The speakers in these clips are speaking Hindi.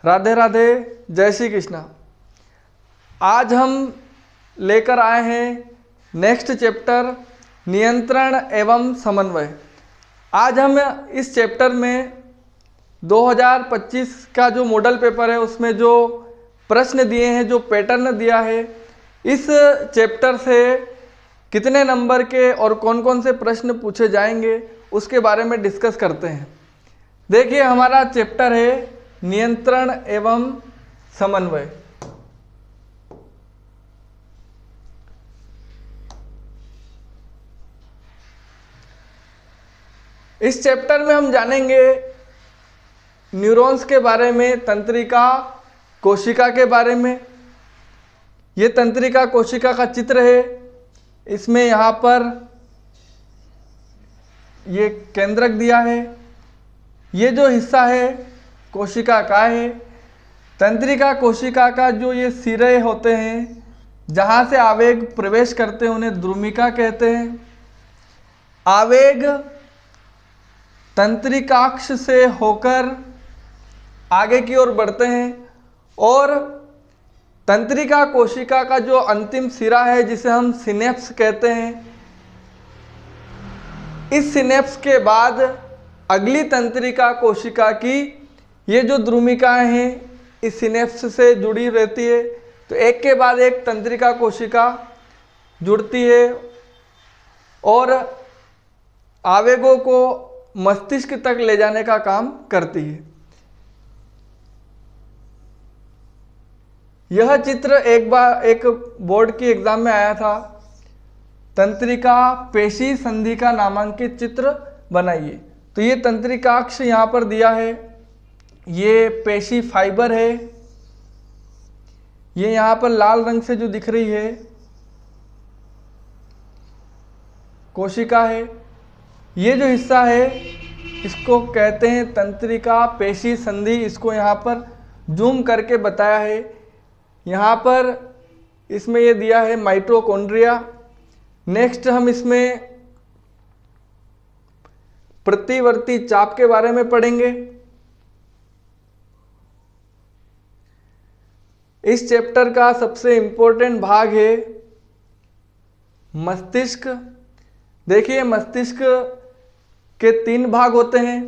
राधे राधे, जय श्री कृष्णा। आज हम लेकर आए हैं नेक्स्ट चैप्टर नियंत्रण एवं समन्वय। आज हम इस चैप्टर में 2025 का जो मॉडल पेपर है उसमें जो प्रश्न दिए हैं, जो पैटर्न दिया है, इस चैप्टर से कितने नंबर के और कौन कौन से प्रश्न पूछे जाएंगे उसके बारे में डिस्कस करते हैं। देखिए, हमारा चैप्टर है नियंत्रण एवं समन्वय। इस चैप्टर में हम जानेंगे न्यूरॉन्स के बारे में, तंत्रिका कोशिका के बारे में। ये तंत्रिका कोशिका का चित्र है। इसमें यहाँ पर ये केंद्रक दिया है। ये जो हिस्सा है कोशिका का है। तंत्रिका कोशिका का जो ये सिरे होते हैं, जहाँ से आवेग प्रवेश करते हैं, उन्हें द्रुमिका कहते हैं। आवेग तंत्रिकाक्ष से होकर आगे की ओर बढ़ते हैं और तंत्रिका कोशिका का जो अंतिम सिरा है, जिसे हम सिनेप्स कहते हैं, इस सिनेप्स के बाद अगली तंत्रिका कोशिका की ये जो द्रुमिकाएं हैं इस सिनेप्स से जुड़ी रहती है। तो एक के बाद एक तंत्रिका कोशिका जुड़ती है और आवेगों को मस्तिष्क तक ले जाने का काम करती है। यह चित्र एक बार एक बोर्ड की एग्जाम में आया था। तंत्रिका पेशी संधि का नामांकित चित्र बनाइए। तो ये तंत्रिकाक्ष यहाँ पर दिया है। ये पेशी फाइबर है। ये यहाँ पर लाल रंग से जो दिख रही है कोशिका है। ये जो हिस्सा है इसको कहते हैं तंत्रिका पेशी संधि। इसको यहाँ पर जूम करके बताया है। यहाँ पर इसमें ये दिया है माइटोकॉन्ड्रिया। नेक्स्ट हम इसमें प्रतिवर्ती चाप के बारे में पढ़ेंगे। इस चैप्टर का सबसे इंपॉर्टेंट भाग है मस्तिष्क। देखिए, मस्तिष्क के 3 भाग होते हैं,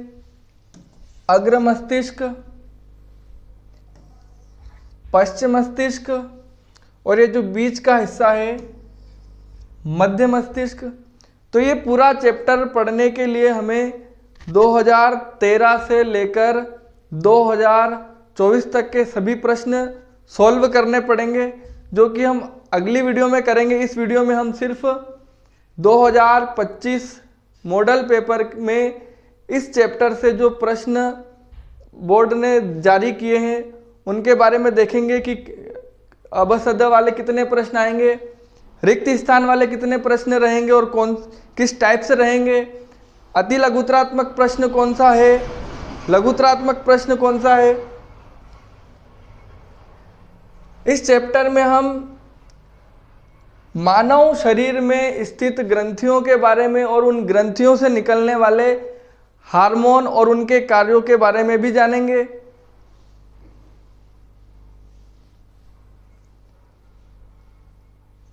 अग्र मस्तिष्क, पश्च मस्तिष्क और ये जो बीच का हिस्सा है मध्य मस्तिष्क। तो ये पूरा चैप्टर पढ़ने के लिए हमें 2013 से लेकर 2024 तक के सभी प्रश्न सॉल्व करने पड़ेंगे, जो कि हम अगली वीडियो में करेंगे। इस वीडियो में हम सिर्फ 2025 मॉडल पेपर में इस चैप्टर से जो प्रश्न बोर्ड ने जारी किए हैं उनके बारे में देखेंगे कि अबसद वाले कितने प्रश्न आएंगे, रिक्त स्थान वाले कितने प्रश्न रहेंगे और किस टाइप से रहेंगे, अति लघुत्रात्मक प्रश्न कौन सा है, लघुत्रात्मक प्रश्न कौन सा है। इस चैप्टर में हम मानव शरीर में स्थित ग्रंथियों के बारे में और उन ग्रंथियों से निकलने वाले हार्मोन और उनके कार्यों के बारे में भी जानेंगे।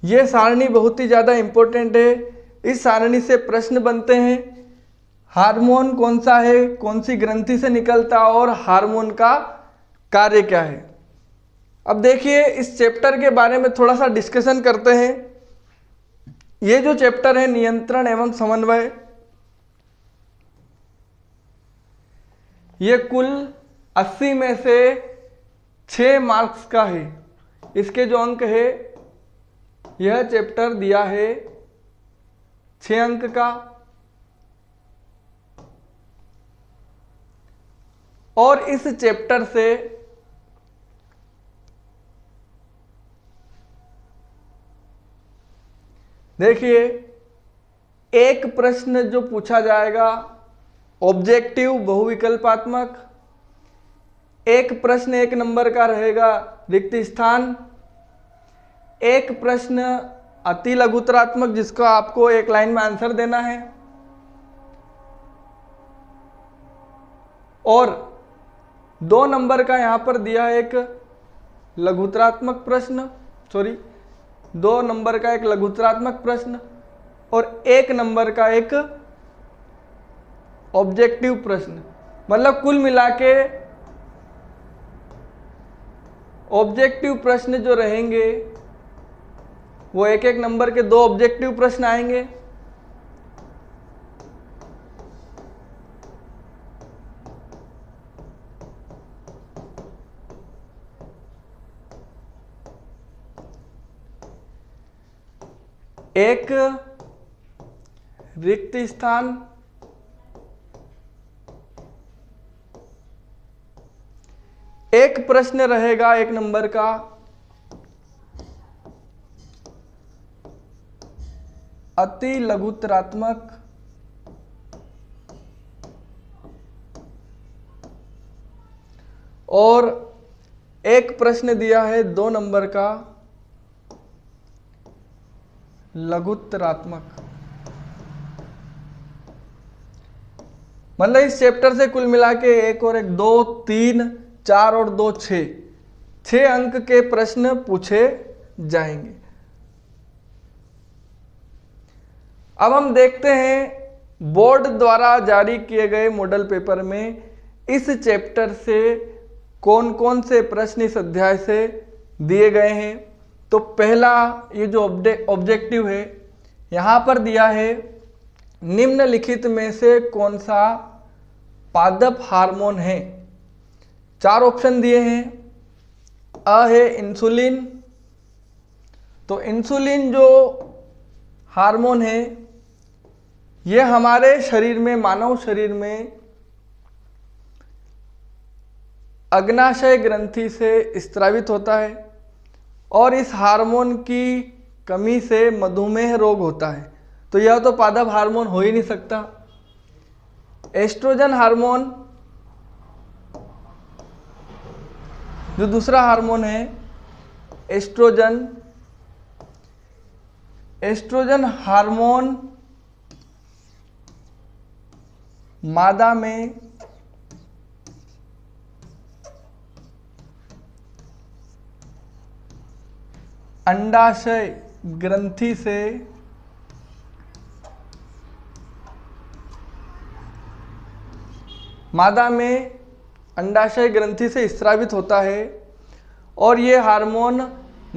ये सारणी बहुत ही ज़्यादा इम्पोर्टेंट है। इस सारणी से प्रश्न बनते हैं, हार्मोन कौन सा है, कौन सी ग्रंथि से निकलता और हार्मोन का कार्य क्या है। अब देखिए, इस चैप्टर के बारे में थोड़ा सा डिस्कशन करते हैं। ये जो चैप्टर है नियंत्रण एवं समन्वय, ये कुल 80 में से 6 मार्क्स का है। इसके जो अंक है, यह चैप्टर दिया है 6 अंक का। और इस चैप्टर से देखिए, एक प्रश्न जो पूछा जाएगा ऑब्जेक्टिव बहुविकल्पात्मक, एक प्रश्न 1 नंबर का रहेगा रिक्त स्थान, एक प्रश्न अति लघुत्रात्मक जिसका आपको 1 लाइन में आंसर देना है, और 2 नंबर का यहाँ पर दिया है एक लघुत्तरात्मक प्रश्न, 2 नंबर का एक लघुत्तरात्मक प्रश्न और 1 नंबर का एक ऑब्जेक्टिव प्रश्न। मतलब कुल मिला के ऑब्जेक्टिव प्रश्न जो रहेंगे वो 1-1 नंबर के 2 ऑब्जेक्टिव प्रश्न आएंगे। एक रिक्त स्थान, एक प्रश्न रहेगा 1 नंबर का अति लघुत्तरात्मक और एक प्रश्न दिया है 2 नंबर का लघुत्तरात्मक। मतलब इस चैप्टर से कुल मिला के 1 और 1 2 3 4 और 2 6 अंक के प्रश्न पूछे जाएंगे। अब हम देखते हैं बोर्ड द्वारा जारी किए गए मॉडल पेपर में इस चैप्टर से कौन कौन से प्रश्न इस अध्याय से दिए गए हैं। तो पहला ये जो ऑब्जेक्टिव है यहाँ पर दिया है निम्नलिखित में से कौन सा पादप हार्मोन है। 4 ऑप्शन दिए हैं। अ है इंसुलिन, तो इंसुलिन जो हार्मोन है ये हमारे शरीर में, मानव शरीर में अग्नाशय ग्रंथि से स्रावित होता है और इस हार्मोन की कमी से मधुमेह रोग होता है। तो यह तो पादप हार्मोन हो ही नहीं सकता। एस्ट्रोजन हार्मोन जो दूसरा हार्मोन है एस्ट्रोजन हार्मोन मादा में अंडाशय ग्रंथि से मादा में अंडाशय ग्रंथि से स्रावित होता है और ये हार्मोन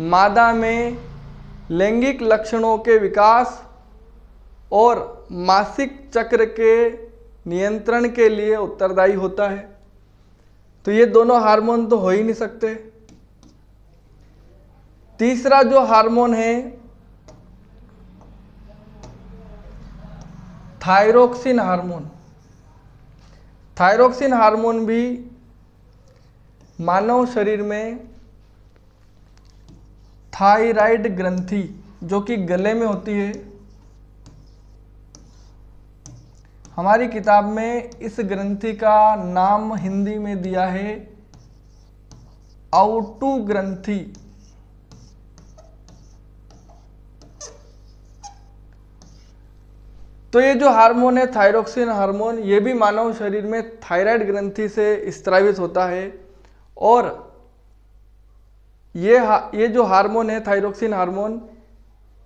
मादा में लैंगिक लक्षणों के विकास और मासिक चक्र के नियंत्रण के लिए उत्तरदायी होता है। तो ये दोनों हार्मोन तो हो ही नहीं सकते। तीसरा जो हार्मोन है थायरोक्सिन हार्मोन। थायरोक्सिन हार्मोन भी मानव शरीर में थायराइड ग्रंथि जो कि गले में होती है, हमारी किताब में इस ग्रंथि का नाम हिंदी में दिया है आउटू ग्रंथि। तो ये जो हार्मोन है थायरोक्सिन हार्मोन, ये भी मानव शरीर में थायराइड ग्रंथि से स्रावित होता है और ये जो हार्मोन है थायरोक्सिन हार्मोन,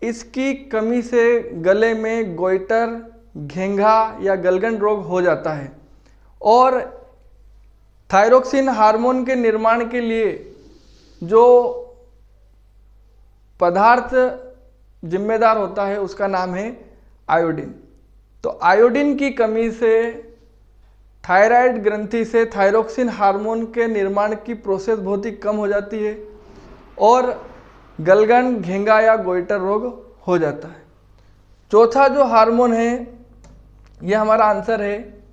इसकी कमी से गले में गोइटर, घेंघा या गलगंड रोग हो जाता है। और थायरोक्सिन हार्मोन के निर्माण के लिए जो पदार्थ जिम्मेदार होता है उसका नाम है आयोडीन। तो आयोडीन की कमी से थायराइड ग्रंथि से थायरोक्सिन हार्मोन के निर्माण की प्रोसेस बहुत ही कम हो जाती है और गलगंड, घेंघा या गोइटर रोग हो जाता है। चौथा जो हार्मोन है यह हमारा आंसर है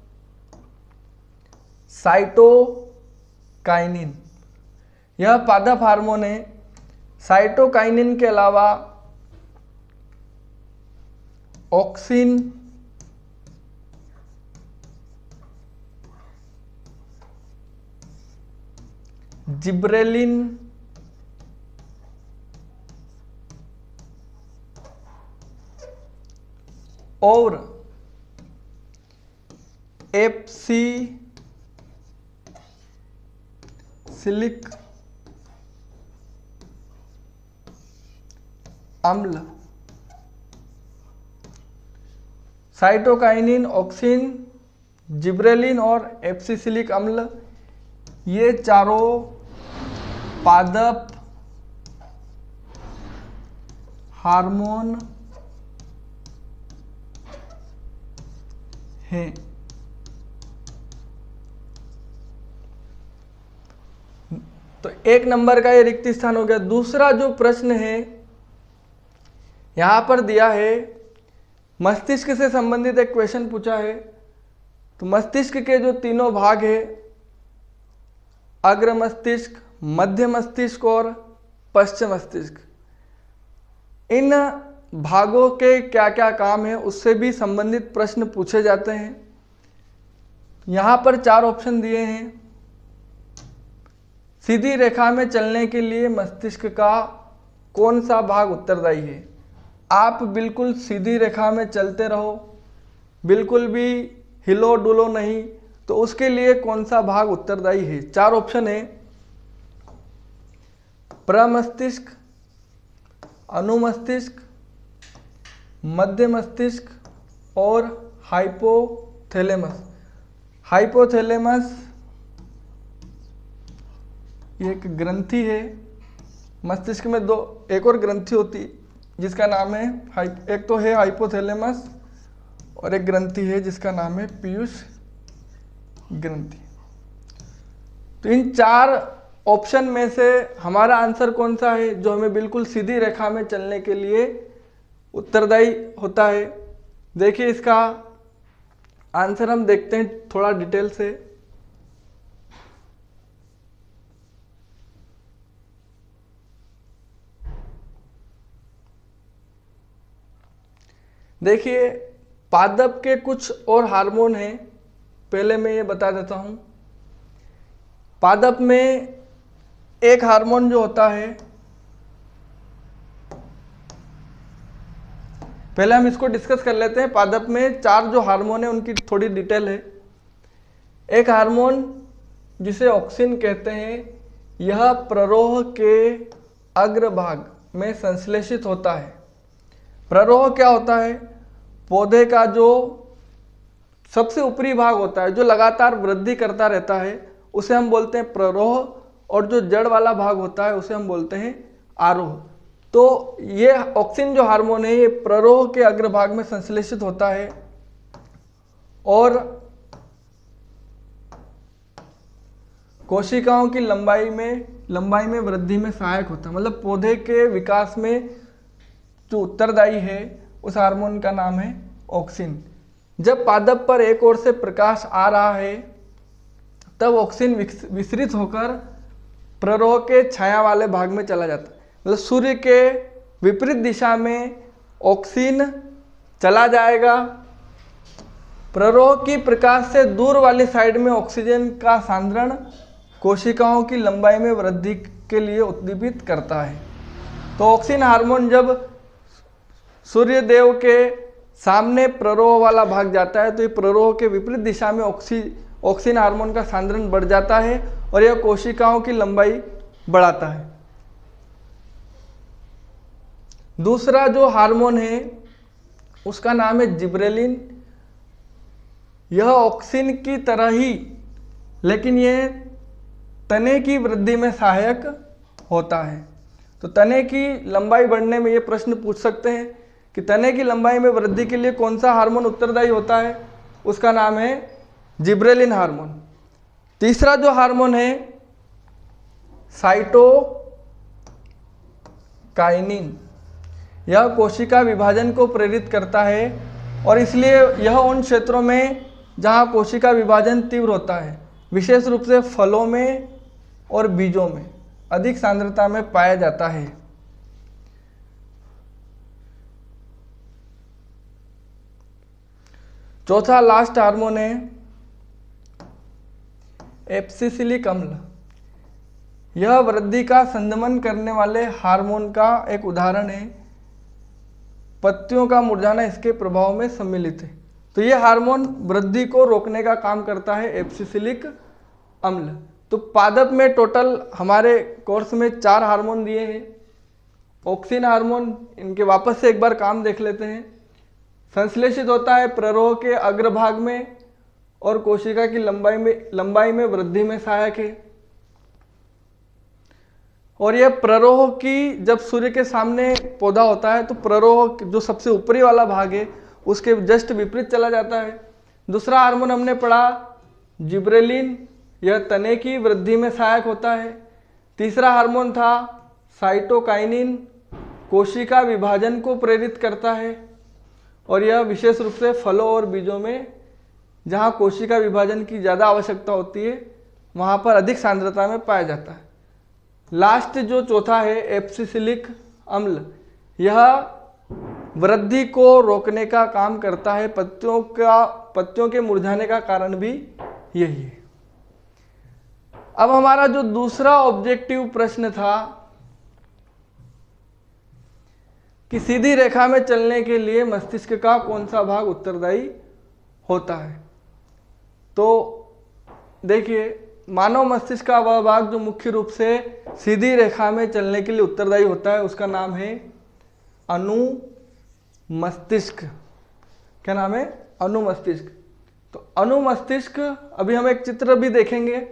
साइटोकाइनिन। यह पादप हार्मोन है। साइटोकाइनिन के अलावा ऑक्सिन, जिब्रेलिन, और एफसी एप्सिसिलिक अम्ल, साइटोकाइनिन, ऑक्सिन, जिब्रेलिन और एप्सिसिलिक अम्ल, ये चारों पादप हार्मोन हैं। तो एक नंबर का ये रिक्त स्थान हो गया। दूसरा जो प्रश्न है यहां पर दिया है, मस्तिष्क से संबंधित एक क्वेश्चन पूछा है। तो मस्तिष्क के जो तीनों भाग है, अग्र मस्तिष्क, मध्य मस्तिष्क और पश्चिम मस्तिष्क, इन भागों के क्या क्या काम है उससे भी संबंधित प्रश्न पूछे जाते हैं। यहां पर 4 ऑप्शन दिए हैं। सीधी रेखा में चलने के लिए मस्तिष्क का कौन सा भाग उत्तरदायी है? आप बिल्कुल सीधी रेखा में चलते रहो, बिल्कुल भी हिलो डुलो नहीं, तो उसके लिए कौन सा भाग उत्तरदायी है? 4 ऑप्शन है, प्रमस्तिष्क, अनुमस्तिष्क, मध्य मस्तिष्क और हाइपोथैलेमस। हाइपोथैलेमस ये एक ग्रंथि है मस्तिष्क में। एक और ग्रंथि होती जिसका नाम है एक तो है हाइपोथैलेमस और एक ग्रंथि है जिसका नाम है पीयूष ग्रंथि। तो इन 4 ऑप्शन में से हमारा आंसर कौन सा है जो हमें बिल्कुल सीधी रेखा में चलने के लिए उत्तरदायी होता है? देखिए इसका आंसर हम देखते हैं थोड़ा डिटेल से। देखिए पादप के कुछ और हार्मोन हैं, पहले मैं ये बता देता हूं। पादप में एक हार्मोन जो होता है, पहले हम इसको डिस्कस कर लेते हैं। पादप में 4 जो हार्मोन है उनकी थोड़ी डिटेल है। एक हार्मोन जिसे ऑक्सिन कहते हैं, यह प्ररोह के अग्रभाग में संश्लेषित होता है। प्ररोह क्या होता है? पौधे का जो सबसे ऊपरी भाग होता है, जो लगातार वृद्धि करता रहता है, उसे हम बोलते हैं प्ररोह, और जो जड़ वाला भाग होता है उसे हम बोलते हैं आरोह। तो ये ऑक्सिन जो हार्मोन है ये प्ररोह के अग्रभाग में संश्लेषित होता है और कोशिकाओं की लंबाई में वृद्धि में सहायक होता है। मतलब पौधे के विकास में जो उत्तरदायी है उस हार्मोन का नाम है ऑक्सिन। जब पादप पर एक ओर से प्रकाश आ रहा है तब ऑक्सिन विसरित होकर प्ररोह के छाया वाले भाग में चला जाता है। मतलब सूर्य के विपरीत दिशा में ऑक्सिन चला जाएगा, प्ररोह की प्रकाश से दूर वाली साइड में ऑक्सीजन का सांद्रण कोशिकाओं की लंबाई में वृद्धि के लिए उद्दीपित करता है। तो ऑक्सिन हार्मोन जब सूर्य देव के सामने प्ररोह वाला भाग जाता है तो ये प्ररोह के विपरीत दिशा में ऑक्सिन हार्मोन का सांद्रण बढ़ जाता है और यह कोशिकाओं की लंबाई बढ़ाता है। दूसरा जो हार्मोन है उसका नाम है जिब्रेलिन। यह ऑक्सिन की तरह ही, लेकिन यह तने की वृद्धि में सहायक होता है। तो तने की लंबाई बढ़ने में ये प्रश्न पूछ सकते हैं कि तने की लंबाई में वृद्धि के लिए कौन सा हार्मोन उत्तरदायी होता है? उसका नाम है जिब्रेलिन हार्मोन। तीसरा जो हार्मोन है साइटोकाइनिन, यह कोशिका विभाजन को प्रेरित करता है और इसलिए यह उन क्षेत्रों में जहां कोशिका विभाजन तीव्र होता है, विशेष रूप से फलों में और बीजों में अधिक सांद्रता में पाया जाता है। चौथा लास्ट हार्मोन है एप्सिसिलिक अम्ल। यह वृद्धि का संदमन करने वाले हार्मोन का एक उदाहरण है। पत्तियों का मुरझाना इसके प्रभाव में सम्मिलित है। तो यह हार्मोन वृद्धि को रोकने का काम करता है, एप्सिसिलिक अम्ल। तो पादप में टोटल हमारे कोर्स में 4 हार्मोन दिए हैं। ऑक्सिन हार्मोन, इनके वापस से एक बार काम देख लेते हैं। संश्लेषित होता है प्ररोह के अग्रभाग में और कोशिका की लंबाई में वृद्धि में सहायक है। और यह प्ररोह की, जब सूर्य के सामने पौधा होता है तो प्ररोह जो सबसे ऊपरी वाला भाग है उसके जस्ट विपरीत चला जाता है। दूसरा हार्मोन हमने पढ़ा जिब्रेलिन, यह तने की वृद्धि में सहायक होता है। तीसरा हार्मोन था साइटोकाइनिन, कोशिका विभाजन को प्रेरित करता है और यह विशेष रूप से फलों और बीजों में, जहाँ कोशिका विभाजन की ज़्यादा आवश्यकता होती है, वहाँ पर अधिक सांद्रता में पाया जाता है। लास्ट जो चौथा है एब्सिसिलिक अम्ल, यह वृद्धि को रोकने का काम करता है। पत्तियों के मुरझाने का कारण भी यही है। अब हमारा जो दूसरा ऑब्जेक्टिव प्रश्न था कि सीधी रेखा में चलने के लिए मस्तिष्क का कौन सा भाग उत्तरदायी होता है। तो देखिए, मानव मस्तिष्क का वह भाग जो मुख्य रूप से सीधी रेखा में चलने के लिए उत्तरदायी होता है उसका नाम है अनुमस्तिष्क। क्या नाम है? अनुमस्तिष्क। तो अनुमस्तिष्क, अभी हम एक चित्र भी देखेंगे।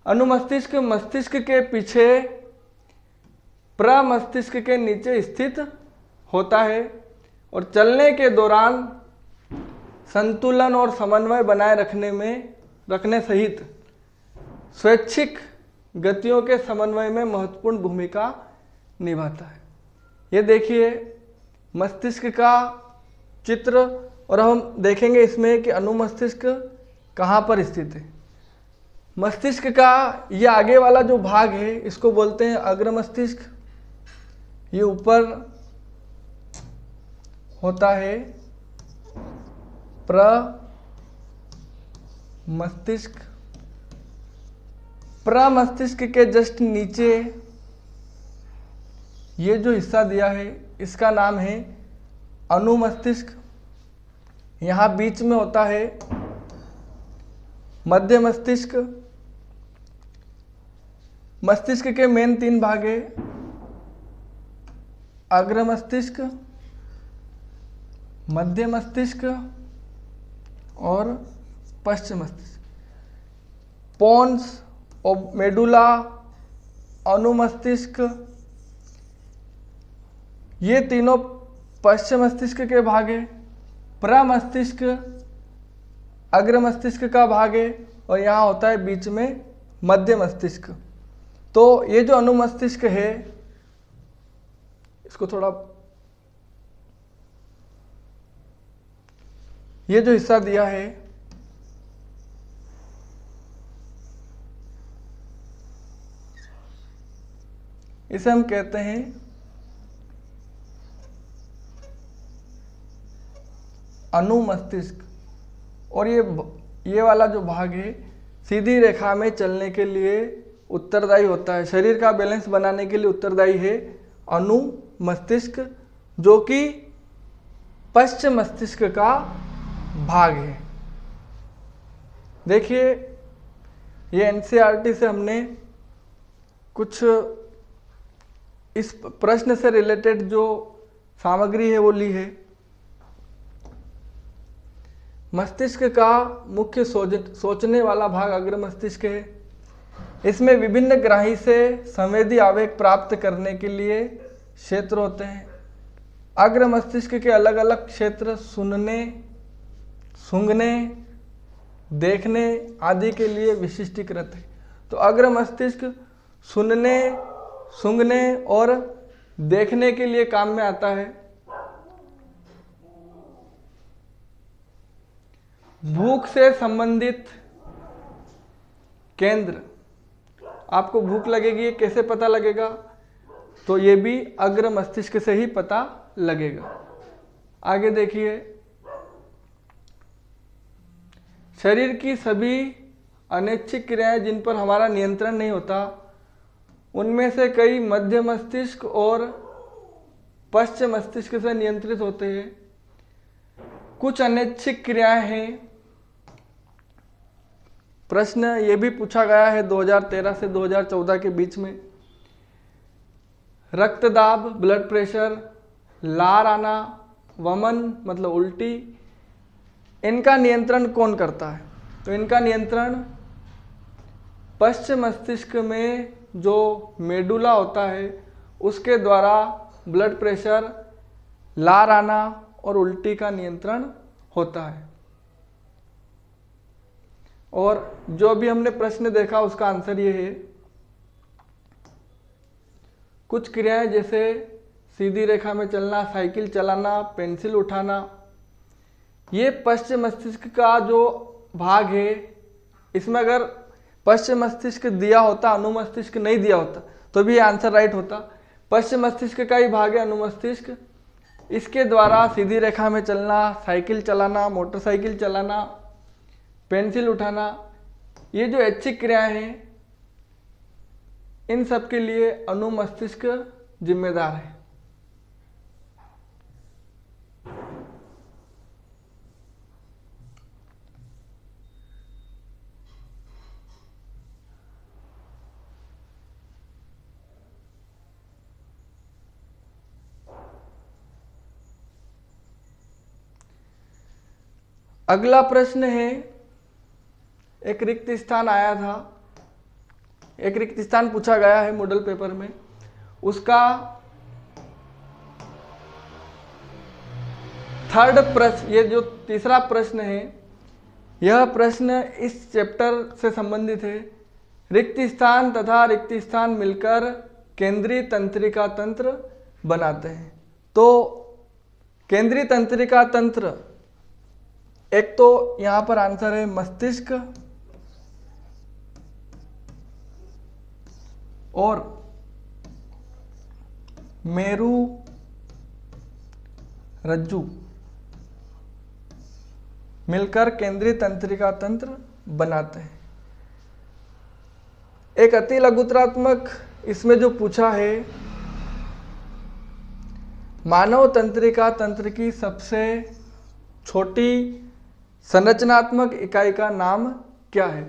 अनुमस्तिष्क मस्तिष्क के पीछे प्रमस्तिष्क के नीचे स्थित होता है और चलने के दौरान संतुलन और समन्वय बनाए रखने सहित स्वैच्छिक गतियों के समन्वय में महत्वपूर्ण भूमिका निभाता है। ये देखिए मस्तिष्क का चित्र, और हम देखेंगे इसमें कि अनुमस्तिष्क कहाँ पर स्थित है। मस्तिष्क का ये आगे वाला जो भाग है इसको बोलते हैं अग्र मस्तिष्क। ये ऊपर होता है प्रमस्तिष्क। प्रमस्तिष्क के जस्ट नीचे ये जो हिस्सा दिया है इसका नाम है अनुमस्तिष्क। यहाँ बीच में होता है मध्य मस्तिष्क। मस्तिष्क के मेन 3 भाग है, अग्र मस्तिष्क, मध्य मस्तिष्क और पश्चिम मस्तिष्क। पोन्स, मेडुला, अनुमस्तिष्क, ये तीनों पश्चिम मस्तिष्क के भाग है। प्रमस्तिष्क अग्र मस्तिष्क का भाग है और यहाँ होता है बीच में मध्य मस्तिष्क। तो ये जो अनुमस्तिष्क है, इसको थोड़ा, ये जो हिस्सा दिया है इसे हम कहते हैं अनुमस्तिष्क। और ये वाला जो भाग है सीधी रेखा में चलने के लिए उत्तरदायी होता है, शरीर का बैलेंस बनाने के लिए उत्तरदायी है अनुमस्तिष्क, जो कि पश्चिम मस्तिष्क का भाग है। देखिए ये एनसीईआरटी से हमने कुछ इस प्रश्न से रिलेटेड जो सामग्री है वो ली है। मस्तिष्क का मुख्य सोचने वाला भाग अग्र मस्तिष्क है। इसमें विभिन्न ग्राही से संवेदी आवेग प्राप्त करने के लिए क्षेत्र होते हैं। अग्र मस्तिष्क के अलग अलग क्षेत्र सुनने, सूंघने, देखने आदि के लिए विशिष्टीकृत है। तो अग्र मस्तिष्क सुनने, सूंघने और देखने के लिए काम में आता है। भूख से संबंधित केंद्र, आपको भूख लगेगी, ये कैसे पता लगेगा? तो ये भी अग्र मस्तिष्क से ही पता लगेगा। आगे देखिए, शरीर की सभी अनैच्छिक क्रियाएं जिन पर हमारा नियंत्रण नहीं होता, उनमें से कई मध्य मस्तिष्क और पश्चिम मस्तिष्क से नियंत्रित होते हैं। कुछ अनैच्छिक क्रियाएं हैं प्रश्न ये भी पूछा गया है 2013 से 2014 के बीच में। रक्तदाब, ब्लड प्रेशर, लार आना, वमन मतलब उल्टी, इनका नियंत्रण कौन करता है? तो इनका नियंत्रण पश्च मस्तिष्क में जो मेडुला होता है उसके द्वारा ब्लड प्रेशर, लार आना और उल्टी का नियंत्रण होता है। और जो भी हमने प्रश्न देखा उसका आंसर ये है, कुछ क्रियाएं जैसे सीधी रेखा में चलना, साइकिल चलाना, पेंसिल उठाना, ये पश्चिम मस्तिष्क का जो भाग है, इसमें अगर पश्चिम मस्तिष्क दिया होता, अनुमस्तिष्क नहीं दिया होता तो भी ये आंसर राइट होता। पश्चिम मस्तिष्क का ही भाग है अनुमस्तिष्क, इसके द्वारा सीधी रेखा में चलना, साइकिल चलाना, मोटरसाइकिल चलाना, पेंसिल उठाना, ये जो ऐच्छिक क्रियाएं हैं इन सब के लिए अनुमस्तिष्क जिम्मेदार है। अगला प्रश्न है, एक रिक्त स्थान आया था, एक रिक्त स्थान पूछा गया है मॉडल पेपर में, उसका थर्ड प्रश्न, ये जो तीसरा प्रश्न है, यह प्रश्न इस चैप्टर से संबंधित है। रिक्त स्थान तथा रिक्त स्थान मिलकर केंद्रीय तंत्रिका तंत्र बनाते हैं। तो केंद्रीय तंत्रिका तंत्र, एक तो यहां पर आंसर है मस्तिष्क और मेरु रज्जु मिलकर केंद्रीय तंत्रिका तंत्र बनाते हैं। एक अति लघुत्रात्मक इसमें जो पूछा है, मानव तंत्रिका तंत्र की सबसे छोटी संरचनात्मक इकाई का नाम क्या है?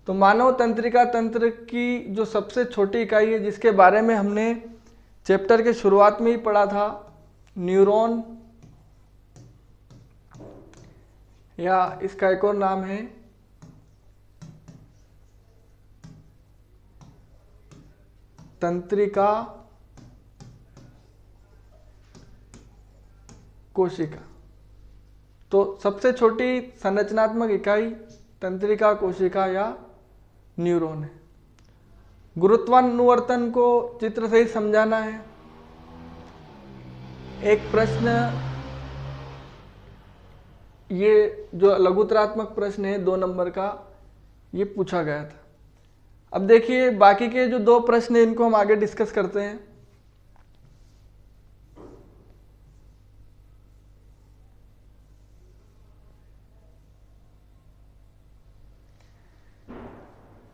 तो मानव तंत्रिका तंत्र की जो सबसे छोटी इकाई है, जिसके बारे में हमने चैप्टर के शुरुआत में ही पढ़ा था, न्यूरॉन, या इसका एक और नाम है तंत्रिका कोशिका। तो सबसे छोटी संरचनात्मक इकाई तंत्रिका कोशिका या न्यूरॉन है। गुरुत्वानुवर्तन को चित्र से ही समझाना है। एक प्रश्न, ये जो लघुत्रात्मक प्रश्न है 2 नंबर का, ये पूछा गया था। अब देखिए बाकी के जो 2 प्रश्न हैं इनको हम आगे डिस्कस करते हैं।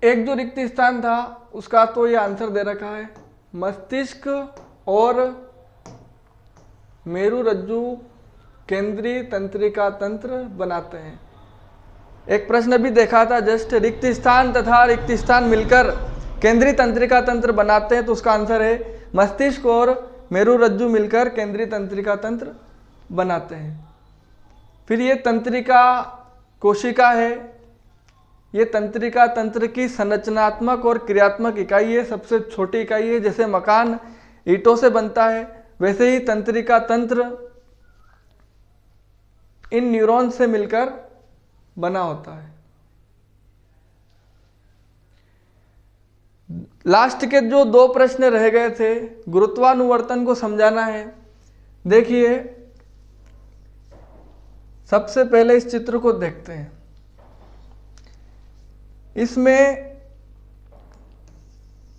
एक जो रिक्त स्थान था उसका तो ये आंसर दे रखा है, मस्तिष्क और मेरु रज्जु केंद्रीय तंत्रिका तंत्र बनाते हैं। एक प्रश्न भी देखा था जस्ट, रिक्त स्थान तथा रिक्त स्थान मिलकर केंद्रीय तंत्रिका तंत्र बनाते हैं, तो उसका आंसर है मस्तिष्क और मेरु रज्जु मिलकर केंद्रीय तंत्रिका तंत्र बनाते हैं। फिर ये तंत्रिका कोशिका है, ये तंत्रिका तंत्र की संरचनात्मक और क्रियात्मक इकाई है, सबसे छोटी इकाई है। जैसे मकान ईंटों से बनता है वैसे ही तंत्रिका तंत्र इन न्यूरॉन से मिलकर बना होता है। लास्ट के जो 2 प्रश्न रह गए थे, गुरुत्वानुवर्तन को समझाना है। देखिए सबसे पहले इस चित्र को देखते हैं। इसमें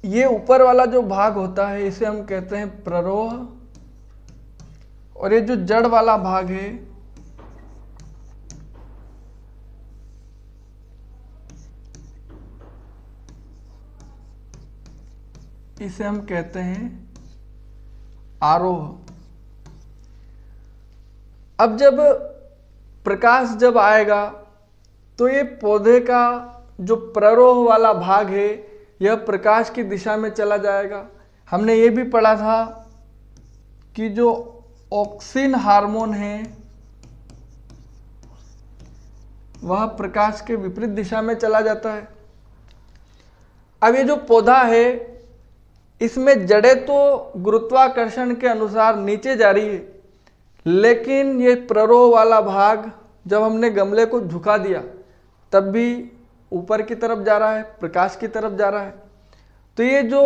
ये ऊपर वाला जो भाग होता है इसे हम कहते हैं प्ररोह, और ये जो जड़ वाला भाग है इसे हम कहते हैं आरोह। अब जब प्रकाश जब आएगा तो ये पौधे का जो प्ररोह वाला भाग है यह प्रकाश की दिशा में चला जाएगा। हमने ये भी पढ़ा था कि जो ऑक्सिन हार्मोन है वह प्रकाश के विपरीत दिशा में चला जाता है। अब ये जो पौधा है इसमें जड़ें तो गुरुत्वाकर्षण के अनुसार नीचे जा रही है, लेकिन ये प्ररोह वाला भाग जब हमने गमले को झुका दिया तब भी ऊपर की तरफ जा रहा है, प्रकाश की तरफ जा रहा है। तो ये जो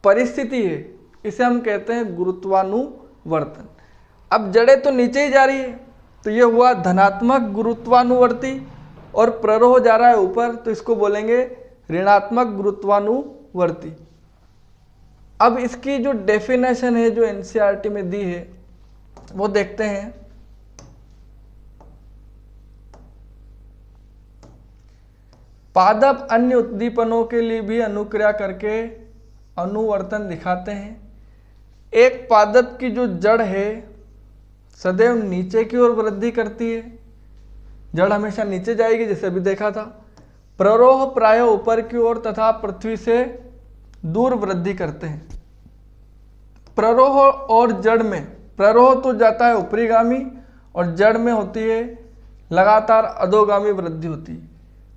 परिस्थिति है इसे हम कहते हैं गुरुत्वानुवर्तन। अब जड़ें तो नीचे ही जा रही है तो ये हुआ धनात्मक गुरुत्वानुवर्ती, और प्ररोह जा रहा है ऊपर तो इसको बोलेंगे ऋणात्मक गुरुत्वानुवर्ती। अब इसकी जो डेफिनेशन है जो एनसीईआरटी में दी है वो देखते हैं। पादप अन्य उद्दीपनों के लिए भी अनुक्रिया करके अनुवर्तन दिखाते हैं। एक पादप की जो जड़ है सदैव नीचे की ओर वृद्धि करती है, जड़ हमेशा नीचे जाएगी जैसे अभी देखा था। प्ररोह प्रायः ऊपर की ओर तथा पृथ्वी से दूर वृद्धि करते हैं। प्ररोह और जड़ में, प्ररोह तो जाता है ऊपरीगामी और जड़ में होती है लगातार अधोगामी वृद्धि होती है।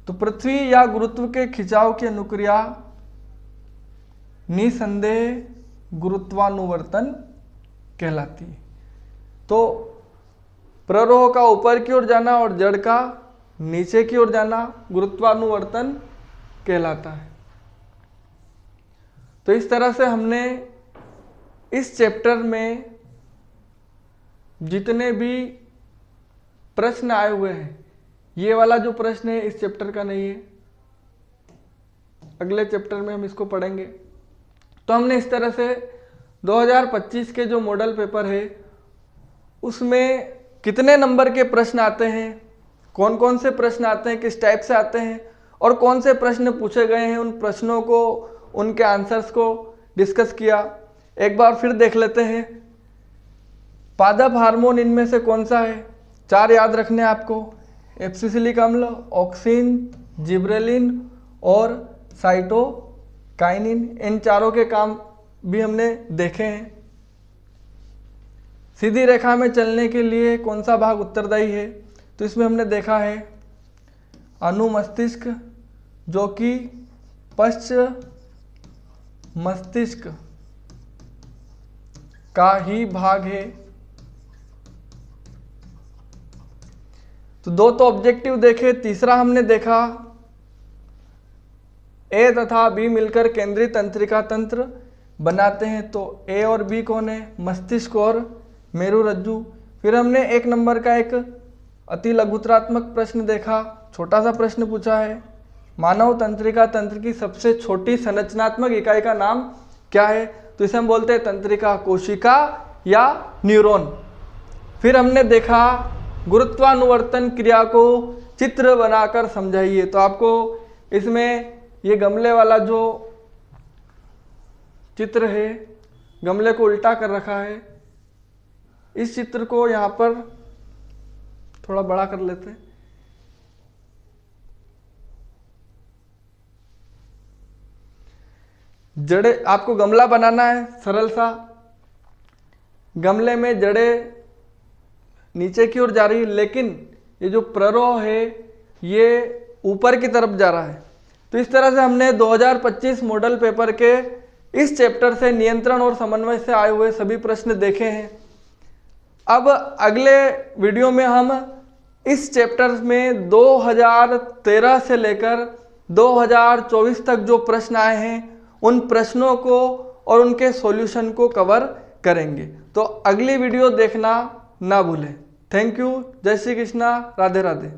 तो पृथ्वी या गुरुत्व के खिंचाव की अनुक्रिया निसंदेह गुरुत्वानुवर्तन कहलाती है। तो प्ररोह का ऊपर की ओर जाना और जड़ का नीचे की ओर जाना गुरुत्वानुवर्तन कहलाता है। तो इस तरह से हमने इस चैप्टर में जितने भी प्रश्न आए हुए हैं, ये वाला जो प्रश्न है इस चैप्टर का नहीं है, अगले चैप्टर में हम इसको पढ़ेंगे। तो हमने इस तरह से 2025 के जो मॉडल पेपर है उसमें कितने नंबर के प्रश्न आते हैं, कौन कौन से प्रश्न आते हैं, किस टाइप से आते हैं और कौन से प्रश्न पूछे गए हैं, उन प्रश्नों को, उनके आंसर्स को डिस्कस किया। एक बार फिर देख लेते हैं। पादप हार्मोन इनमें से कौन सा है? 4 याद रखने आपको, एब्सिसिलिक अम्ल, ऑक्सिन, जिब्रेलिन और साइटोकाइनिन। इन चारों के काम भी हमने देखे हैं। सीधी रेखा में चलने के लिए कौन सा भाग उत्तरदायी है? तो इसमें हमने देखा है अनुमस्तिष्क, जो कि पश्च मस्तिष्क का ही भाग है। तो 2 तो ऑब्जेक्टिव देखे, तीसरा हमने देखा ए तथा बी मिलकर केंद्रीय तंत्रिका तंत्र बनाते हैं। तो ए और बी कौन है? मस्तिष्क और मेरुरज्जु। फिर हमने 1 नंबर का एक अति लघुत्रात्मक प्रश्न देखा, छोटा सा प्रश्न पूछा है, मानव तंत्रिका तंत्र की सबसे छोटी संरचनात्मक इकाई का नाम क्या है? तो इसे हम बोलते हैं तंत्रिका कोशिका या न्यूरॉन। फिर हमने देखा गुरुत्वानुवर्तन क्रिया को चित्र बनाकर समझाइए। तो आपको इसमें ये गमले वाला जो चित्र है, गमले को उल्टा कर रखा है, इस चित्र को यहाँ पर थोड़ा बड़ा कर लेते हैं। जड़ें, आपको गमला बनाना है सरल सा। गमले में जड़ें नीचे की ओर जा रही है, लेकिन ये जो प्ररोह है ये ऊपर की तरफ जा रहा है। तो इस तरह से हमने 2025 मॉडल पेपर के इस चैप्टर से नियंत्रण और समन्वय से आए हुए सभी प्रश्न देखे हैं। अब अगले वीडियो में हम इस चैप्टर में 2013 से लेकर 2024 तक जो प्रश्न आए हैं उन प्रश्नों को और उनके सॉल्यूशन को कवर करेंगे। तो अगली वीडियो देखना ना भूलें। Thank you. जय श्री कृष्णा। राधे राधे।